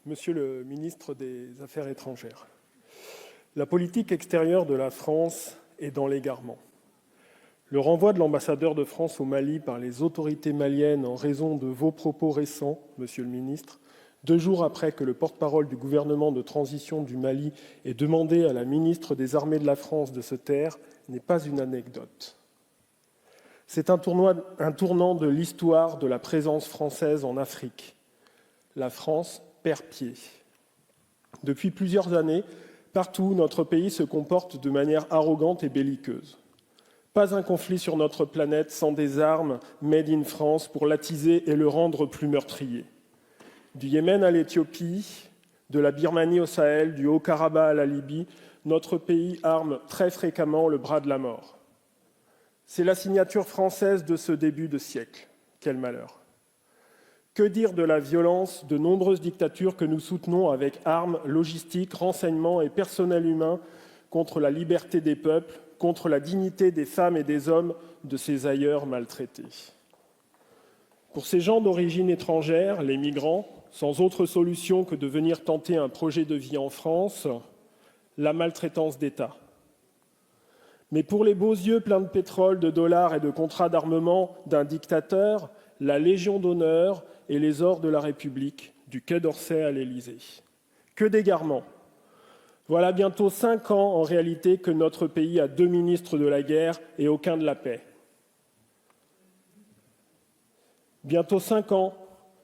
Monsieur le ministre des Affaires étrangères, la politique extérieure de la France est dans l'égarement. Le renvoi de l'ambassadeur de France au Mali par les autorités maliennes en raison de vos propos récents, monsieur le ministre, 2 jours après que le porte-parole du gouvernement de transition du Mali ait demandé à la ministre des Armées de la France de se taire, n'est pas une anecdote. C'est un tournant de l'histoire de la présence française en Afrique. La France perd pied. Depuis plusieurs années, partout, notre pays se comporte de manière arrogante et belliqueuse. Pas un conflit sur notre planète sans des armes made in France pour l'attiser et le rendre plus meurtrier. Du Yémen à l'Éthiopie, de la Birmanie au Sahel, du Haut-Karabakh à la Libye, notre pays arme très fréquemment le bras de la mort. C'est la signature française de ce début de siècle. Quel malheur! Que dire de la violence de nombreuses dictatures que nous soutenons avec armes, logistiques, renseignements et personnel humain contre la liberté des peuples, contre la dignité des femmes et des hommes de ces ailleurs maltraités. Pour ces gens d'origine étrangère, les migrants, sans autre solution que de venir tenter un projet de vie en France, la maltraitance d'État. Mais pour les beaux yeux pleins de pétrole, de dollars et de contrats d'armement d'un dictateur, la Légion d'honneur et les ors de la République, du Quai d'Orsay à l'Élysée. Que d'égarement! Voilà bientôt 5 ans en réalité que notre pays a 2 ministres de la guerre et aucun de la paix. Bientôt 5 ans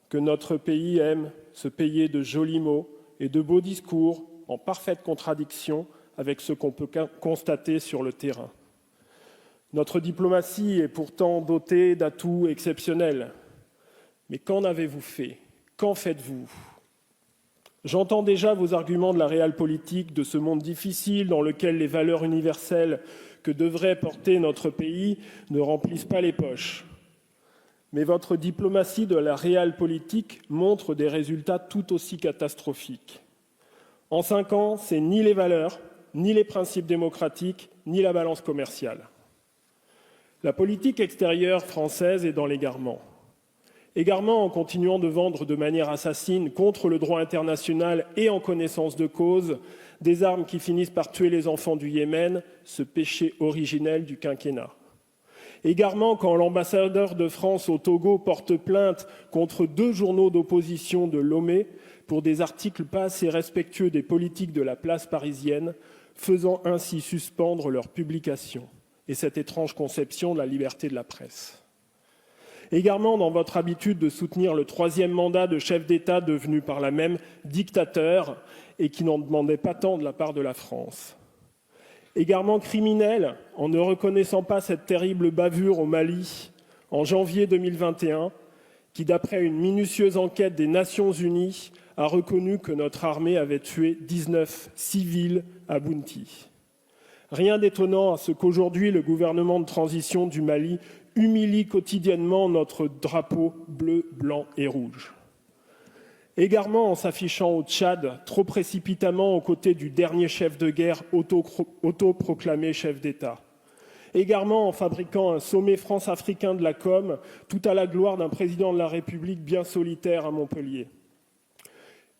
que notre pays aime se payer de jolis mots et de beaux discours en parfaite contradiction avec ce qu'on peut constater sur le terrain. Notre diplomatie est pourtant dotée d'atouts exceptionnels. Mais qu'en avez-vous fait? Qu'en faites-vous? J'entends déjà vos arguments de la réelle-politique, de ce monde difficile dans lequel les valeurs universelles que devrait porter notre pays ne remplissent pas les poches. Mais votre diplomatie de la réelle-politique montre des résultats tout aussi catastrophiques. En 5 ans, c'est ni les valeurs, ni les principes démocratiques, ni la balance commerciale. La politique extérieure française est dans l'égarement. Égarement en continuant de vendre de manière assassine contre le droit international et en connaissance de cause des armes qui finissent par tuer les enfants du Yémen, ce péché originel du quinquennat. Égarement quand l'ambassadeur de France au Togo porte plainte contre 2 journaux d'opposition de Lomé pour des articles pas assez respectueux des politiques de la place parisienne, faisant ainsi suspendre leur publication et cette étrange conception de la liberté de la presse. Également dans votre habitude de soutenir le 3e mandat de chef d'État devenu par là même dictateur et qui n'en demandait pas tant de la part de la France. Également criminel en ne reconnaissant pas cette terrible bavure au Mali en janvier 2021 qui, d'après une minutieuse enquête des Nations Unies, a reconnu que notre armée avait tué 19 civils à Bounti. Rien d'étonnant à ce qu'aujourd'hui le gouvernement de transition du Mali humilie quotidiennement notre drapeau bleu, blanc et rouge. Égarement en s'affichant au Tchad, trop précipitamment aux côtés du dernier chef de guerre autoproclamé chef d'État. Égarement en fabriquant un sommet France-africain de la com, tout à la gloire d'un président de la République bien solitaire à Montpellier.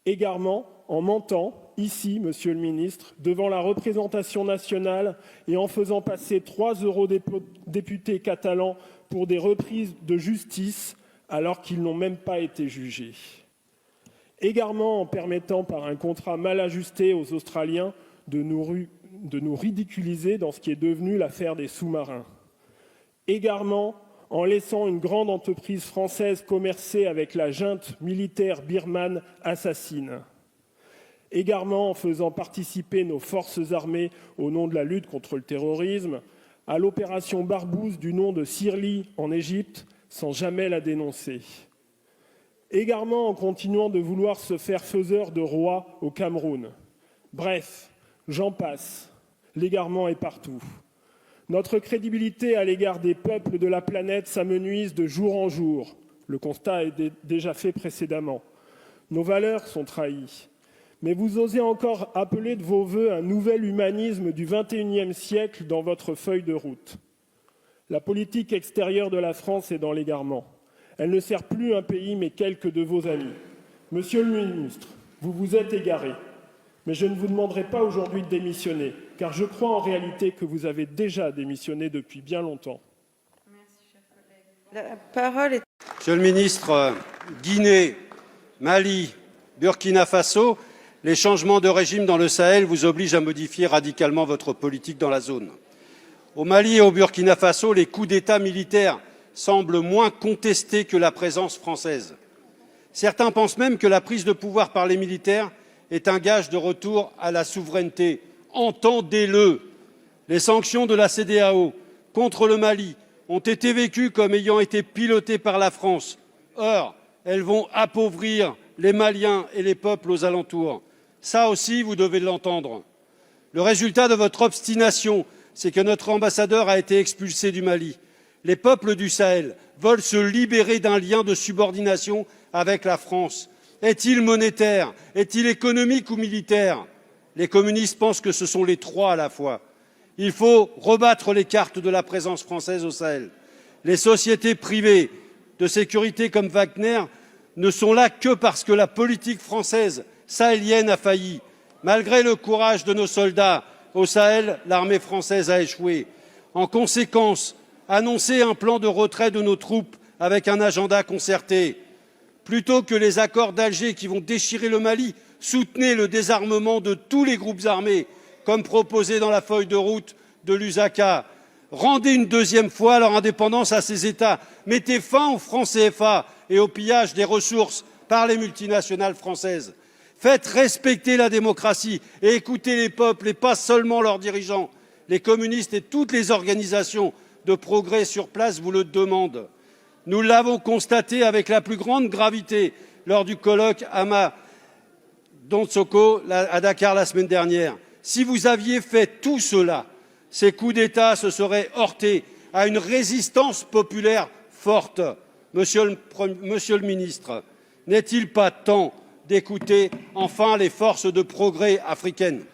Égarement en mentant, ici, monsieur le ministre, devant la représentation nationale et en faisant passer 3 eurodéputés catalans pour des reprises de justice alors qu'ils n'ont même pas été jugés. Égarement en permettant par un contrat mal ajusté aux Australiens de nous ridiculiser dans ce qui est devenu l'affaire des sous-marins. Égarement en laissant une grande entreprise française commercer avec la junte militaire birmane assassine. Égarement en faisant participer nos forces armées au nom de la lutte contre le terrorisme à l'opération Barbouze du nom de Sirli en Égypte sans jamais la dénoncer. Égarement en continuant de vouloir se faire faiseur de roi au Cameroun. Bref, j'en passe, l'égarement est partout. Notre crédibilité à l'égard des peuples de la planète s'amenuise de jour en jour. Le constat est déjà fait précédemment. Nos valeurs sont trahies. Mais vous osez encore appeler de vos vœux un nouvel humanisme du XXIe siècle dans votre feuille de route. La politique extérieure de la France est dans l'égarement. Elle ne sert plus un pays, mais quelques de vos amis. Monsieur le ministre, vous vous êtes égaré, mais je ne vous demanderai pas aujourd'hui de démissionner, car je crois en réalité que vous avez déjà démissionné depuis bien longtemps. Merci, cher collègue. La parole est... Monsieur le ministre, Guinée, Mali, Burkina Faso, les changements de régime dans le Sahel vous obligent à modifier radicalement votre politique dans la zone. Au Mali et au Burkina Faso, les coups d'État militaires semblent moins contestés que la présence française. Certains pensent même que la prise de pouvoir par les militaires est un gage de retour à la souveraineté. Entendez-le. Les sanctions de la CEDEAO contre le Mali ont été vécues comme ayant été pilotées par la France. Or, elles vont appauvrir les Maliens et les peuples aux alentours. Ça aussi, vous devez l'entendre. Le résultat de votre obstination, c'est que notre ambassadeur a été expulsé du Mali. Les peuples du Sahel veulent se libérer d'un lien de subordination avec la France. Est-il monétaire? Est-il économique ou militaire? Les communistes pensent que ce sont les trois à la fois. Il faut rebattre les cartes de la présence française au Sahel. Les sociétés privées de sécurité comme Wagner ne sont là que parce que la politique française sahélienne a failli. Malgré le courage de nos soldats, au Sahel, l'armée française a échoué. En conséquence, annoncez un plan de retrait de nos troupes avec un agenda concerté. Plutôt que les accords d'Alger qui vont déchirer le Mali, soutenez le désarmement de tous les groupes armés, comme proposé dans la feuille de route de Lusaka. Rendez une deuxième fois leur indépendance à ces États. Mettez fin au franc CFA et au pillage des ressources par les multinationales françaises. Faites respecter la démocratie et écoutez les peuples et pas seulement leurs dirigeants. Les communistes et toutes les organisations de progrès sur place vous le demandent. Nous l'avons constaté avec la plus grande gravité lors du colloque Donsoko à Dakar la semaine dernière. Si vous aviez fait tout cela, ces coups d'État se seraient heurtés à une résistance populaire forte. Monsieur le ministre, n'est-il pas temps d'écouter enfin les forces de progrès africaines ?